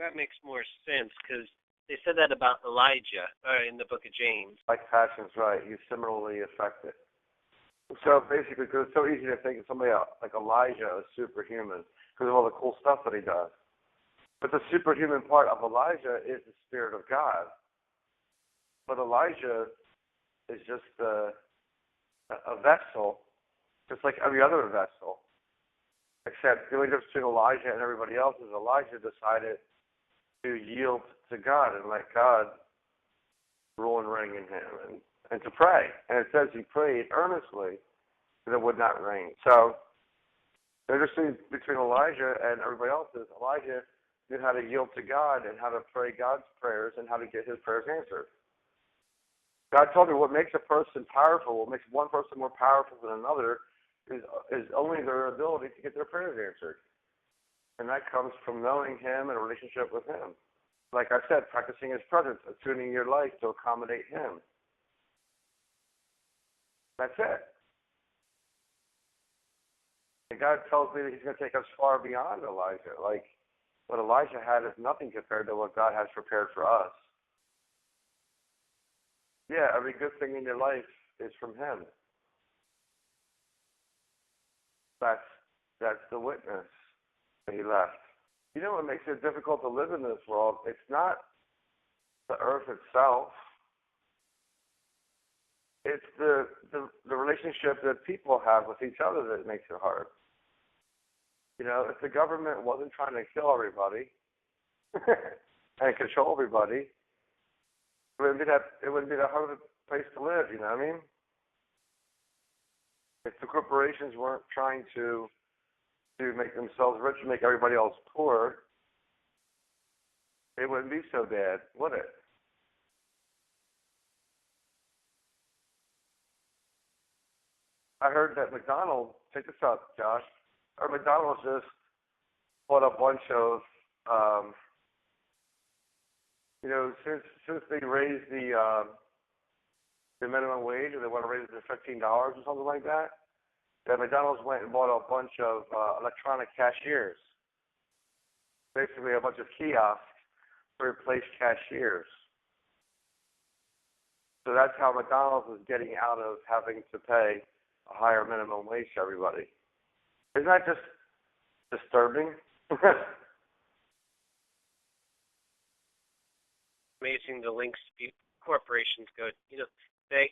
That makes more sense because they said that about Elijah in the book of James. Like passion's right. He's similarly affected. So basically, because it's so easy to think of somebody like Elijah as superhuman because of all the cool stuff that he does. But the superhuman part of Elijah is the Spirit of God. But Elijah is just a vessel, just like every other vessel. Except the only difference between Elijah and everybody else is Elijah decided to yield to God and let God rule and reign in him and to pray. And it says he prayed earnestly that it would not rain. So the difference between Elijah and everybody else is Elijah knew how to yield to God and how to pray God's prayers and how to get his prayers answered. God told me what makes a person powerful, what makes one person more powerful than another is only their ability to get their prayers answered. And that comes from knowing him and a relationship with him. Like I said, practicing his presence, attuning your life to accommodate him. That's it. And God tells me that he's going to take us far beyond Elijah. Like, what Elijah had is nothing compared to what God has prepared for us. Yeah, every good thing in your life is from him. That's the witness that he left. You know what makes it difficult to live in this world? It's not the earth itself. It's the relationship that people have with each other that makes it hard. You know, if the government wasn't trying to kill everybody and control everybody, it wouldn't be that hard of a place to live, you know what I mean? If the corporations weren't trying to make themselves rich and make everybody else poor, it wouldn't be so bad, would it? I heard that McDonald's, check this out, Josh, or McDonald's just bought a bunch of, since they raised the minimum wage, or they want to raise it to $15 or something like that, that McDonald's went and bought a bunch of electronic cashiers, basically a bunch of kiosks to replace cashiers. So that's how McDonald's is getting out of having to pay a higher minimum wage to everybody. Isn't that just disturbing? Amazing the links corporations go. You know, they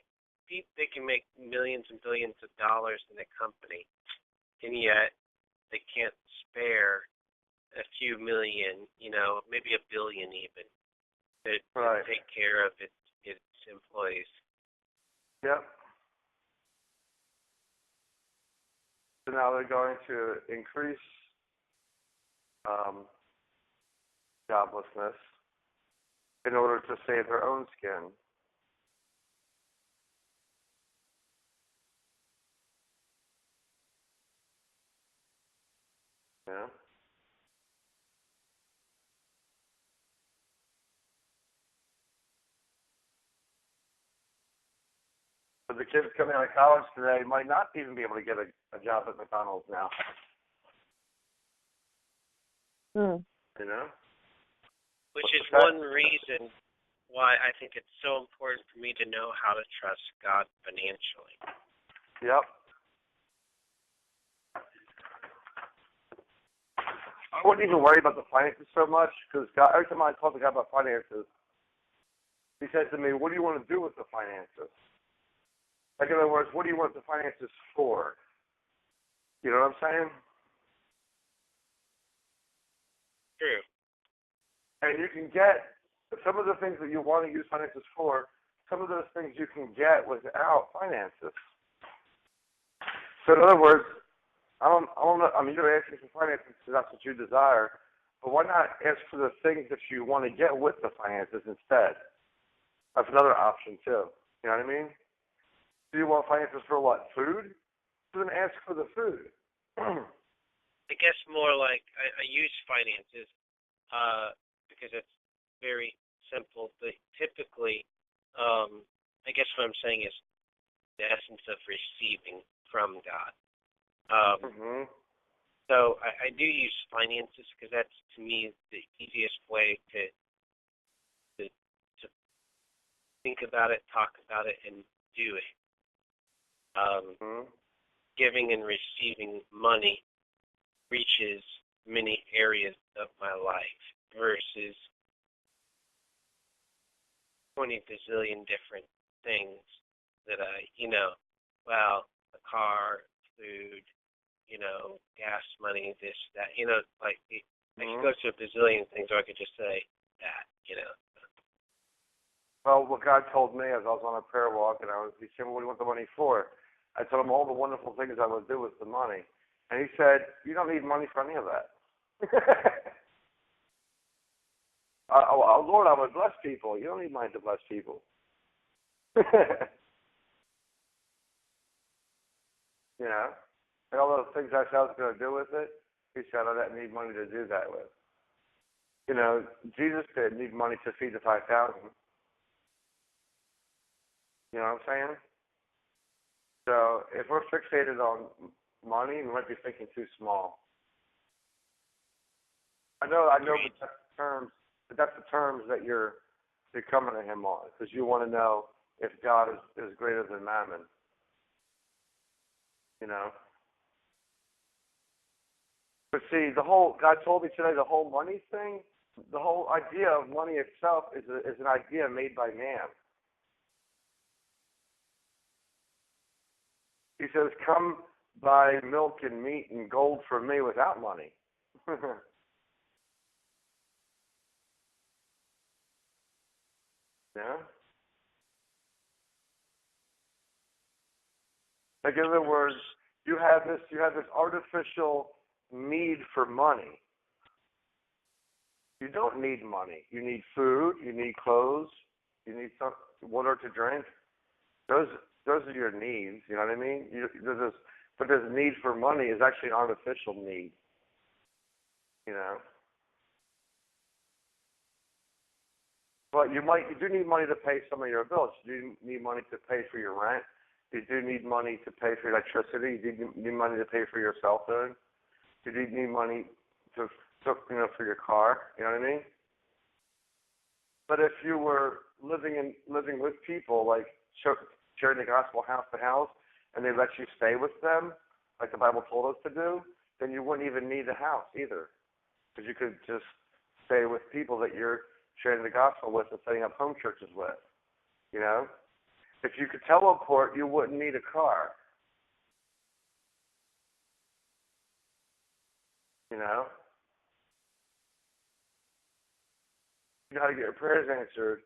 can make millions and billions of dollars in a company, and yet they can't spare a few million, maybe $1 billion even, to take care of its employees. Yep. So now they're going to increase joblessness in order to save their own skin. Yeah. But the kids coming out of college today might not even be able to get a job at McDonald's now. You know? Which is one reason why I think it's so important for me to know how to trust God financially. Yep. I wouldn't even worry about the finances so much, because every time I talk to God about finances, he says to me, what do you want to do with the finances? Like, in other words, what do you want the finances for? You know what I'm saying? And you can get some of the things that you want to use finances for, some of those things you can get without finances. So in other words, I don't know, I mean, you're asking for finances because that's what you desire, but why not ask for the things that you want to get with the finances instead? That's another option too. You know what I mean? Do you want finances for what? Food? Then ask for the food. I guess more like I use finances because it's very simple. But typically, I guess what I'm saying is the essence of receiving from God. So I do use finances because that's, to me, the easiest way to think about it, talk about it, and do it. Giving and receiving money reaches many areas of my life versus 20 bazillion different things that a car, food, gas money, this, that, like I could go to a bazillion things, or I could just say that. Well, what God told me as I was on a prayer walk, and he said, well, what do you want the money for? I told him all the wonderful things I would do with the money. And he said, you don't need money for any of that. Lord, I would bless people. You don't need money to bless people. And all those things I said I was going to do with it, he said, I don't need money to do that with. Jesus did need money to feed the 5,000. You know what I'm saying? So if we're fixated on money, we might be thinking too small. I know but that's the terms that you're coming to him on, because you want to know if God is greater than mammon. But see, God told me today, the whole money thing, the whole idea of money itself is an idea made by man. He says, come buy milk and meat and gold for me without money. Yeah? Like, in other words, you have this artificial need for money. You don't need money. You need food, you need clothes, you need water to drink. Those are your needs, you know what I mean? But this need for money is actually an artificial need. But you do need money to pay some of your bills. You do need money to pay for your rent. You do need money to pay for electricity. You do need money to pay for your cell phone. You do need money for your car. You know what I mean? But if you were living with people, like sharing the gospel house to house, and they let you stay with them, like the Bible told us to do, then you wouldn't even need a house either, because you could just stay with people that you're sharing the gospel with and setting up home churches with. If you could teleport, you wouldn't need a car. You know how to get your prayers answered,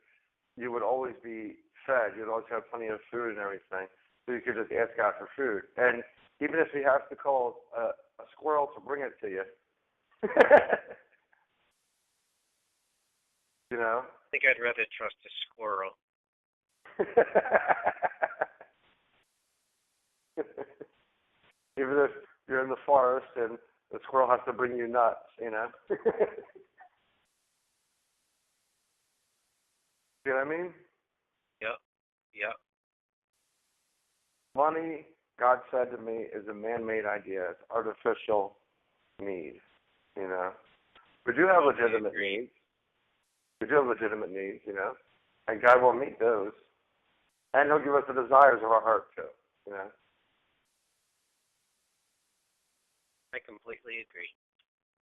you would always be fed. You'd always have plenty of food and everything. So you could just ask God for food. And even if you have to call a squirrel to bring it to you, I think I'd rather trust a squirrel. Even if you're in the forest and the squirrel has to bring you nuts, You know what I mean? Yep. Money, God said to me, is a man-made idea. It's artificial need. We do have legitimate needs. We do have legitimate needs, and God will meet those. And He'll give us the desires of our heart, too, I completely agree.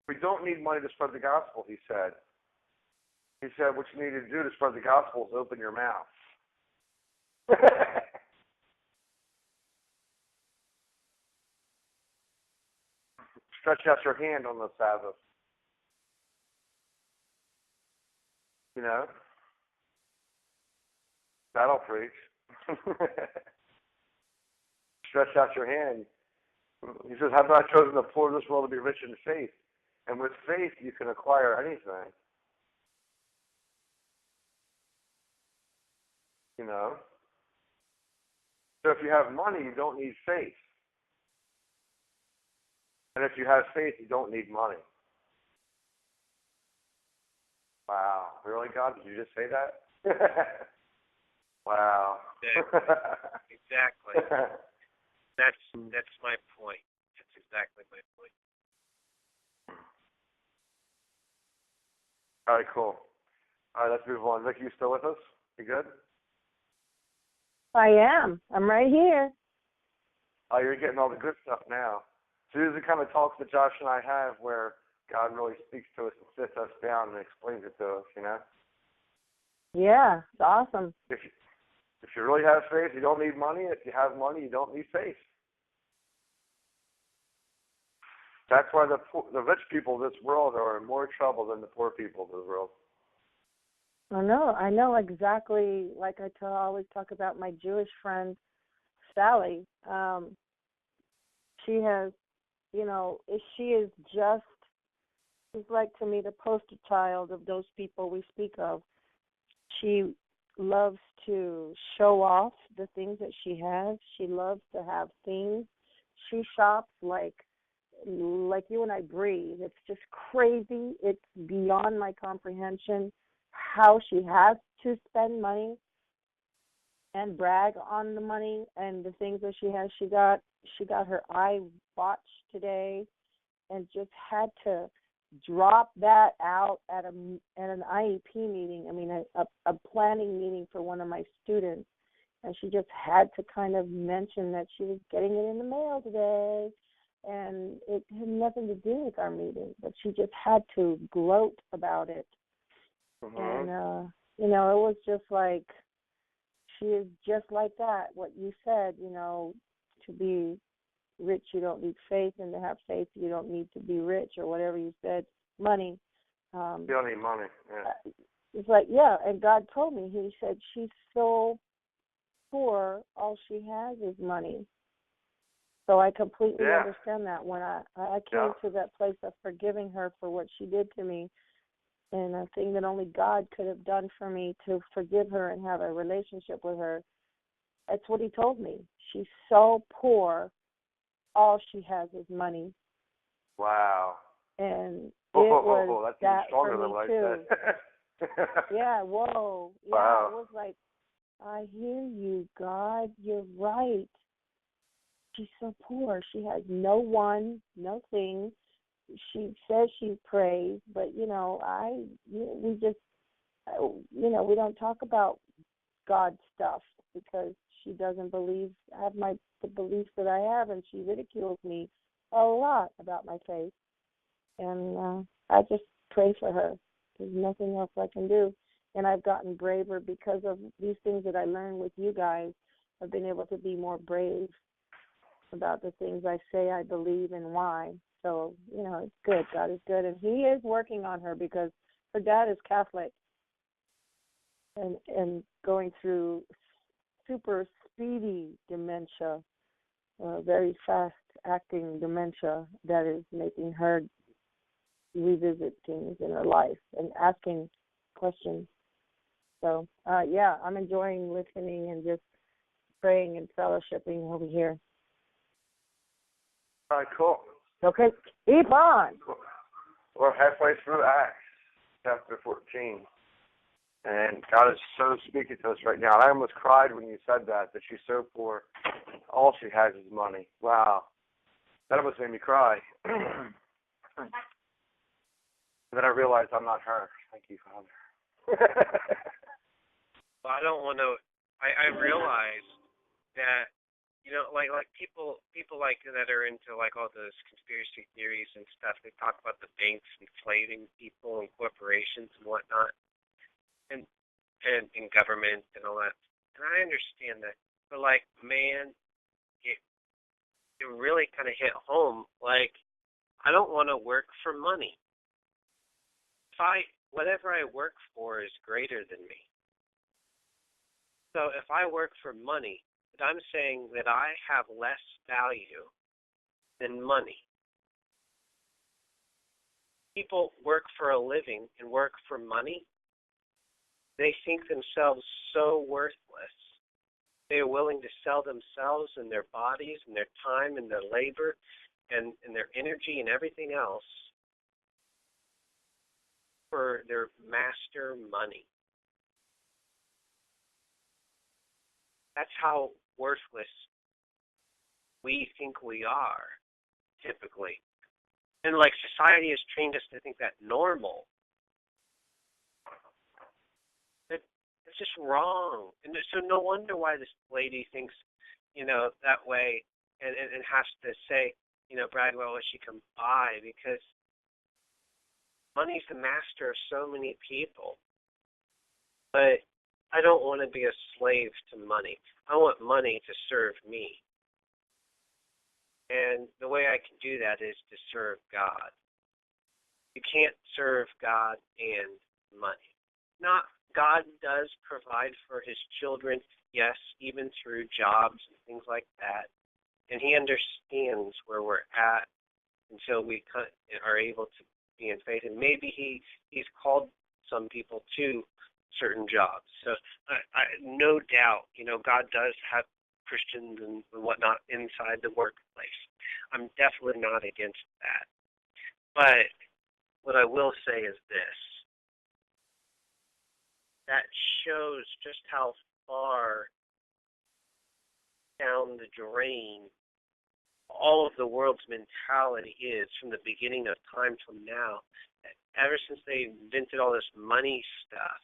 We don't need money to spread the gospel, He said. He said, what you need to do to spread the gospel is open your mouth. Stretch out your hand on the Sabbath. You know, that'll preach. Stretch out your hand. He says, have not chosen the poor of this world to be rich in faith. And with faith, you can acquire anything. You know? So if you have money, you don't need faith. And if you have faith, you don't need money. Wow. Really, God? Did you just say that? Wow. Exactly. That's my point. That's exactly my point. All right, cool. All right, let's move on. Vicky, you still with us? You good? I am. I'm right here. Oh, you're getting all the good stuff now. So these are the kind of talks that Josh and I have where God really speaks to us and sits us down and explains it to us, you know? Yeah, it's awesome. If you really have faith, you don't need money. If you have money, you don't need faith. That's why the rich people of this world are in more trouble than the poor people of the world. I know exactly. Like I always talk about my Jewish friend, Sally. She has, she is just, she's like to me the poster child of those people we speak of. She loves to show off the things that she has. She loves to have things. She shops like you and I breathe. It's just crazy. It's beyond my comprehension how she has to spend money and brag on the money and the things that she has. She got her iWatch today and just had to drop that out at an IEP meeting. I mean, a planning meeting for one of my students, and she just had to kind of mention that she was getting it in the mail today, and it had nothing to do with our meeting, but she just had to gloat about it. And it was just like, she is just like that. What you said, to be rich, you don't need faith, and to have faith, you don't need to be rich, or whatever you said, money. You don't need money. Yeah. It's like, yeah, and God told me, he said, she's so poor, all she has is money. So I completely understand that. When I came to that place of forgiving her for what she did to me, and a thing that only God could have done for me, to forgive her and have a relationship with her, that's what he told me. She's so poor, all she has is money. Wow. And it was that's that even stronger for me than what too. I said. Yeah, whoa. Yeah, wow. It was like, I hear you, God. You're right. She's so poor. She has no one, nothing. She says she prays, but we don't talk about God stuff because she doesn't have the beliefs that I have, and she ridicules me a lot about my faith. And I just pray for her. There's nothing else I can do. And I've gotten braver because of these things that I learned with you guys. I've been able to be more brave about the things I say I believe and why. So, it's good. God is good. And he is working on her because her dad is Catholic and going through super speedy dementia, very fast-acting dementia that is making her revisit things in her life and asking questions. So, I'm enjoying listening and just praying and fellowshipping over here. All right, cool. Okay, Eban. We're halfway through Acts, chapter 14. And God is so speaking to us right now. And I almost cried when you said that she's so poor. All she has is money. Wow. That almost made me cry. And then I realized I'm not her. Thank you, Father. Well, I don't want to. I realize that like people like that are into like all those conspiracy theories and stuff. They talk about the banks enslaving people and corporations and whatnot, and government and all that. And I understand that, but like, man, it really kind of hit home. Like, I don't want to work for money. whatever I work for is greater than me. So if I work for money, I'm saying that I have less value than money. People work for a living and work for money. They think themselves so worthless. They are willing to sell themselves and their bodies and their time and their labor and their energy and everything else for their master money. That's how worthless we think we are, typically. And like society has trained us to think that normal. It's just wrong. And so no wonder why this lady thinks, that way and has to say, brag about what she can buy, because money's the master of so many people. But I don't want to be a slave to money. I want money to serve me. And the way I can do that is to serve God. You can't serve God and money. Not God does provide for his children, yes, even through jobs and things like that. And he understands where we're at until we are able to be in faith. And maybe he's called some people to certain jobs. So no doubt, God does have Christians and whatnot inside the workplace. I'm definitely not against that. But what I will say is this. That shows just how far down the drain all of the world's mentality is from the beginning of time till now. Ever since they invented all this money stuff.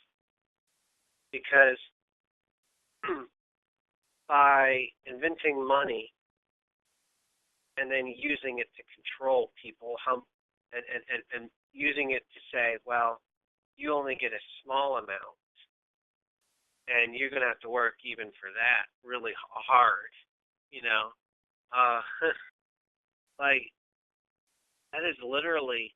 Because by inventing money and then using it to control people and using it to say, well, you only get a small amount and you're going to have to work even for that really hard, like that is literally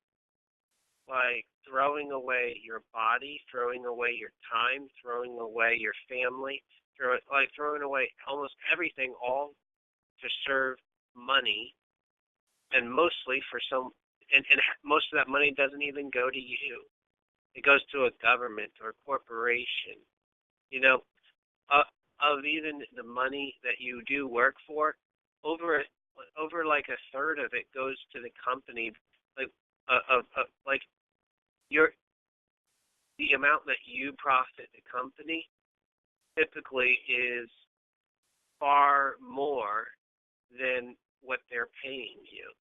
like throwing away your body, throwing away your time, throwing away your family, throwing away almost everything, all to serve money, and mostly for and most of that money doesn't even go to you. It goes to a government or a corporation. Of even the money that you do work for, over like a third of it goes to the company, the amount that you profit the company typically is far more than what they're paying you.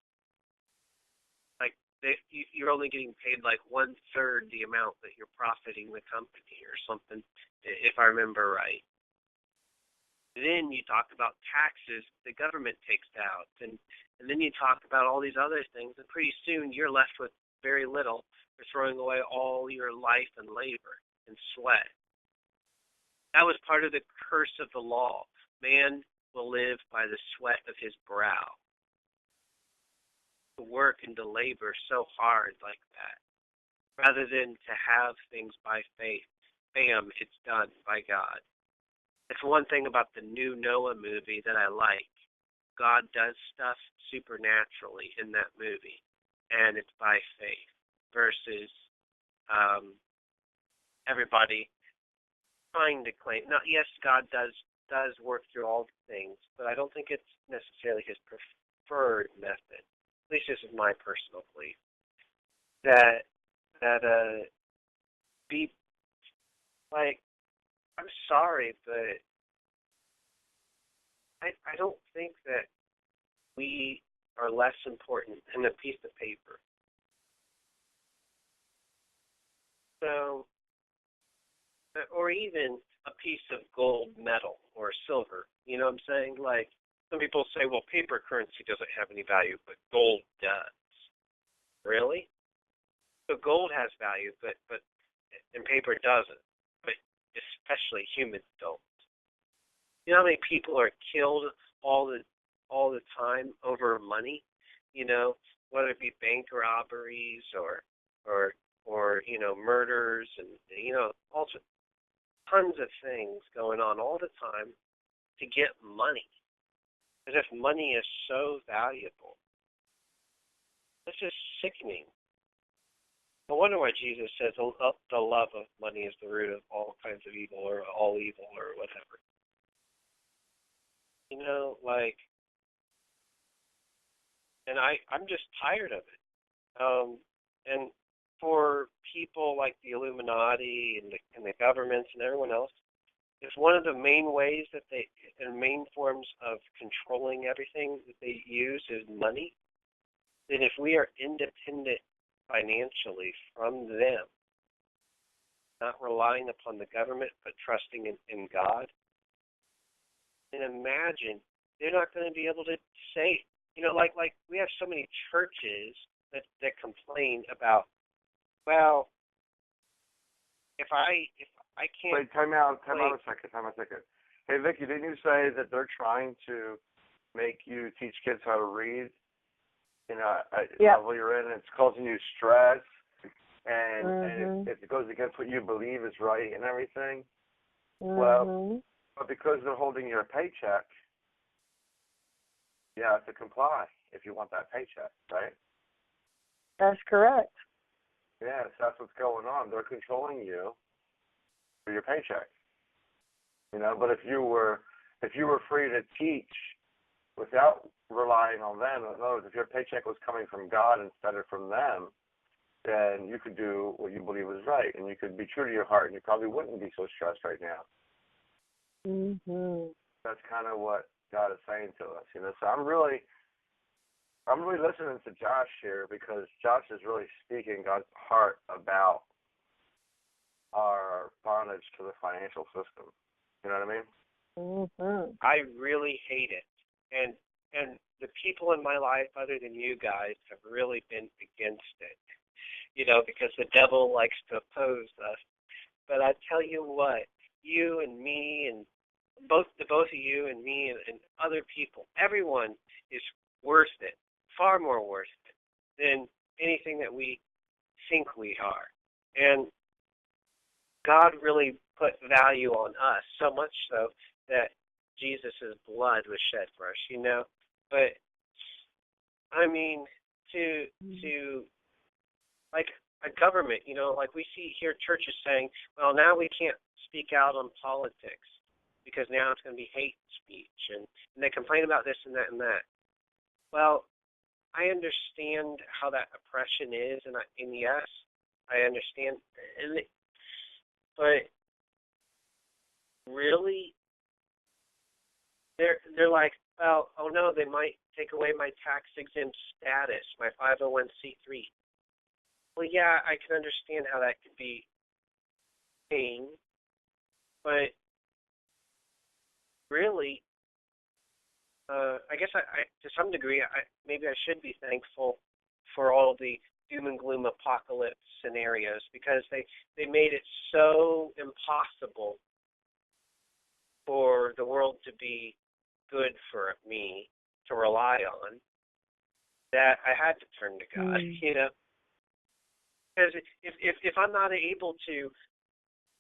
Like you're only getting paid like 1/3 the amount that you're profiting the company or something, if I remember right. Then you talk about taxes the government takes out, and then you talk about all these other things, and pretty soon you're left with very little for throwing away all your life and labor and sweat. That was part of the curse of the law. Man will live by the sweat of his brow. To work and to labor so hard like that, rather than to have things by faith. Bam, it's done by God. It's one thing about the new Noah movie that I like. God does stuff supernaturally in that movie, and it's by faith versus everybody trying to claim. Now, yes, God does work through all things, but I don't think it's necessarily his preferred method. At least this is my personal belief. That be like, I'm sorry, but I don't think that we are less important than a piece of paper. So, or even a piece of gold, metal, or silver. You know what I'm saying? Like, some people say, well, paper currency doesn't have any value, but gold does. Really? So gold has value, but and paper doesn't. But especially humans don't. You know how many people are killed all the time over money? Whether it be bank robberies or or murders and also tons of things going on all the time to get money, as if money is so valuable. It's just sickening. No wonder why Jesus says the love of money is the root of all kinds of evil, or all evil, or whatever. And I'm just tired of it. And for people like the Illuminati and the governments and everyone else, if one of the main ways that their main forms of controlling everything that they use is money, then if we are independent financially from them, not relying upon the government but trusting in God, then imagine they're not going to be able to say, like we have so many churches that complain about, well, if I can't. Wait, time out a second. Hey, Vicki, didn't you say that they're trying to make you teach kids how to read? Level you're in, and it's causing you stress, and if it goes against what you believe is right and everything. Well, but because they're holding your paycheck, you have to comply if you want that paycheck, right? That's correct. Yes, that's what's going on. They're controlling you for your paycheck. But if you were free to teach without relying on them, in other words, if your paycheck was coming from God instead of from them, then you could do what you believe is right, and you could be true to your heart, and you probably wouldn't be so stressed right now. That's kind of what God is saying to us. So I'm really listening to Josh here, because Josh is really speaking God's heart about our bondage to the financial system. You know what I mean? I really hate it, and the people in my life, other than you guys, have really been against it. Because the devil likes to oppose us. But I tell you what, you and me, and both of you and me and other people, everyone is worth it, far more worth it than anything that we think we are. And God really put value on us, so much so that Jesus' blood was shed for us, But, I mean, to like a government, like we hear churches saying, well, now we can't speak out on politics because now it's going to be hate speech, and they complain about this and that and that. Well, I understand how that oppression is, and yes, I understand, but really, they're like, well, oh no, they might take away my tax-exempt status, my 501c3. Well, yeah, I can understand how that could be pain, but really, I guess I to some degree, maybe I should be thankful for all the doom and gloom apocalypse scenarios, because they made it so impossible for the world to be good for me to rely on that I had to turn to God, Because if I'm not able to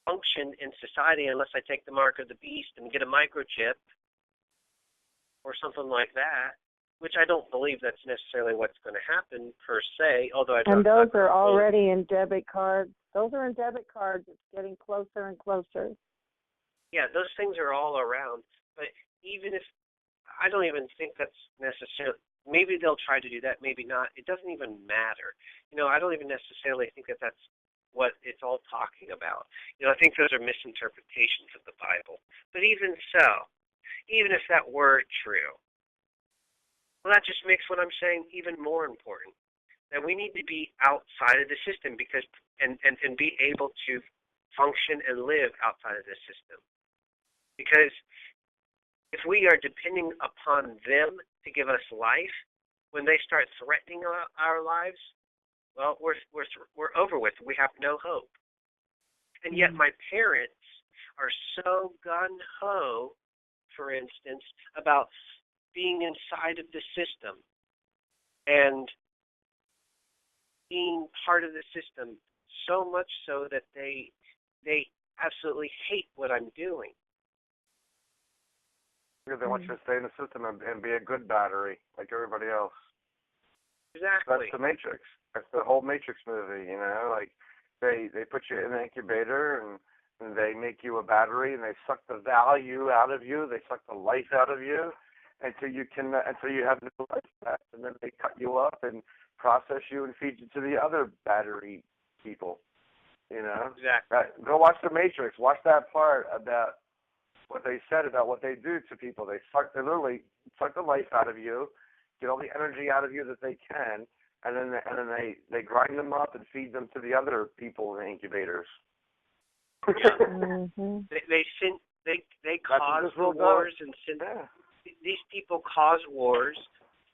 function in society unless I take the mark of the beast and get a microchip or something like that, which I don't believe that's necessarily what's going to happen per se, although I don't. And those are already in debit cards. Those are in debit cards. It's getting closer and closer. Yeah, those things are all around. But even if, I don't even think that's necessarily, maybe they'll try to do that, maybe not. It doesn't even matter. I don't even necessarily think that that's what it's all talking about. I think those are misinterpretations of the Bible. But even so, even if that were true, well, that just makes what I'm saying even more important. That we need to be outside of the system and be able to function and live outside of this system. Because if we are depending upon them to give us life, when they start threatening our lives, well, we're over with. We have no hope. And yet my parents are so gung-ho, for instance, about being inside of the system and being part of the system so much so that they absolutely hate what I'm doing. Because they want you to stay in the system and be a good battery like everybody else. Exactly. That's the Matrix. That's the whole Matrix movie, like they put you in an incubator and they make you a battery and they suck the value out of you, they suck the life out of you until you have no life left, and then they cut you up and process you and feed you to the other battery people. Exactly. Go watch the Matrix. Watch that part about what they said about what they do to people. They literally suck the life out of you, get all the energy out of you that they can, and then they grind them up and feed them to the other people in the incubators. Yeah. Mm-hmm. They cause the wars and sin. Yeah. These people cause wars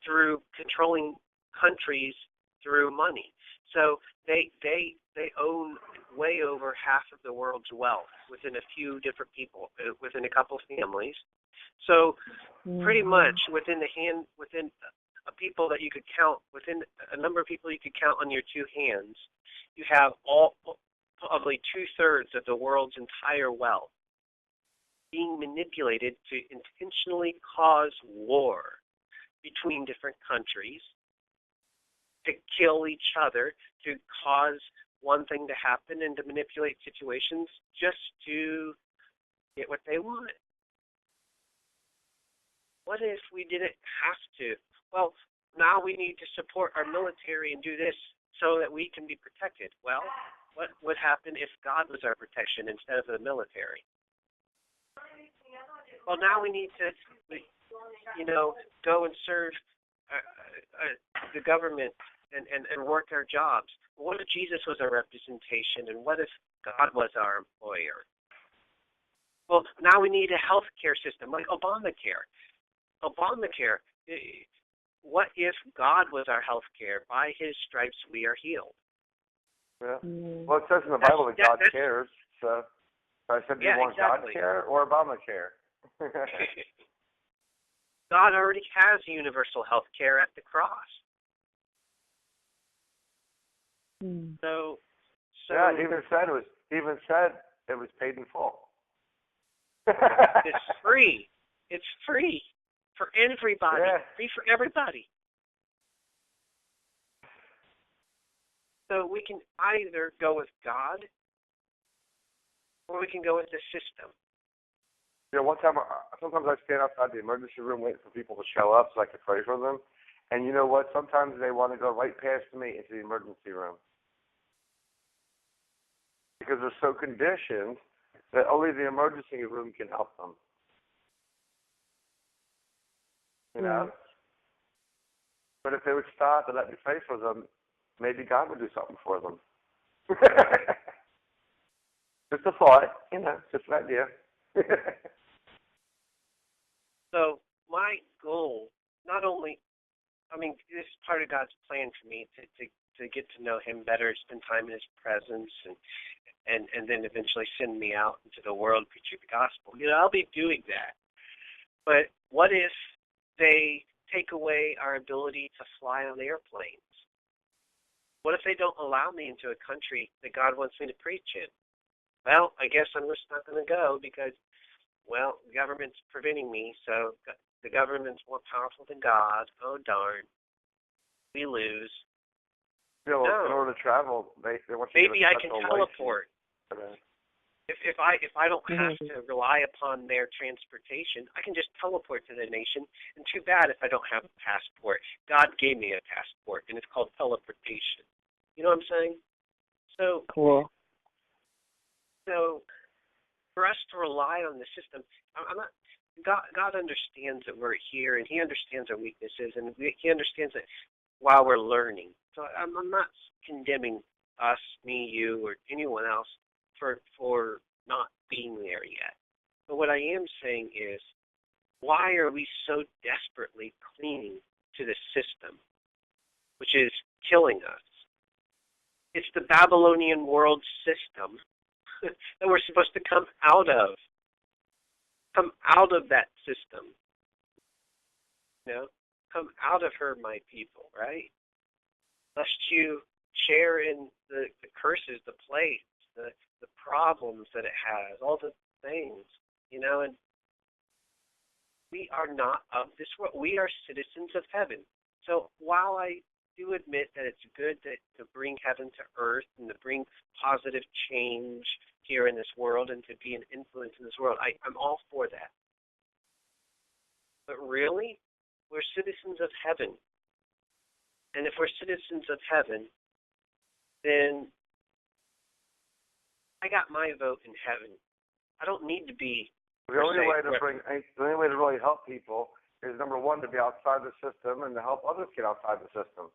through controlling countries through money. So they own way over half of the world's wealth within a few different people, within a couple families. So pretty much within a people that you could count, within a number of people you could count on your two hands, you have probably 2/3 of the world's entire wealth being manipulated to intentionally cause war between different countries, to kill each other, to cause one thing to happen and to manipulate situations just to get what they want. What if we didn't have to? Well, now we need to support our military and do this so that we can be protected. Well, what would happen if God was our protection instead of the military? Well, now we need to, go and serve the government and work our jobs. What if Jesus was our representation, and what if God was our employer? Well, now we need a health care system like Obamacare. Obamacare, what if God was our health care? By his stripes we are healed. Yeah. Well, it says in the Bible that God cares. So I said, do you want exactly. God care or Obamacare? God already has universal health care at the cross. So yeah, he even said it was paid in full. It's free. It's free for everybody. Yeah. Free for everybody. So we can either go with God or we can go with the system. One time, sometimes I stand outside the emergency room waiting for people to show up so I can pray for them. And you know what? Sometimes they want to go right past me into the emergency room. Because they're so conditioned that only the emergency room can help them. But if they would stop and let me pray for them, maybe God would do something for them. Just a thought, just an idea. So my goal, not only, this is part of God's plan for me to get to know him better, spend time in his presence, and then eventually send me out into the world preaching the gospel. I'll be doing that. But what if they take away our ability to fly on airplanes? What if they don't allow me into a country that God wants me to preach in? Well, I guess I'm just not going to go because, the government's preventing me, so the government's more powerful than God. Oh, darn. We lose. No. In order to travel, they want you to maybe I can teleport. License. If I don't have to rely upon their transportation, I can just teleport to the nation. And too bad if I don't have a passport. God gave me a passport, and it's called teleportation. You know what I'm saying? So cool. So for us to rely on the system, God understands that we're here, and he understands our weaknesses, and he understands that while we're learning. So I'm not condemning us, me, you, or anyone else for not being there yet. But what I am saying is, why are we so desperately clinging to the system, which is killing us? It's the Babylonian world system that we're supposed to come out of. Come out of that system. Come out of her, my people, right? Lest you share in the curses, the plagues, the problems that it has, all the things, you know, and we are not of this world. We are citizens of heaven. So while I do admit that it's good to bring heaven to earth and to bring positive change here in this world and to be an influence in this world, I'm all for that. But really, we're citizens of heaven. And if we're citizens of heaven, then I got my vote in heaven. I don't need to be. The only way to really help people is, number one, to be outside the system and to help others get outside the system.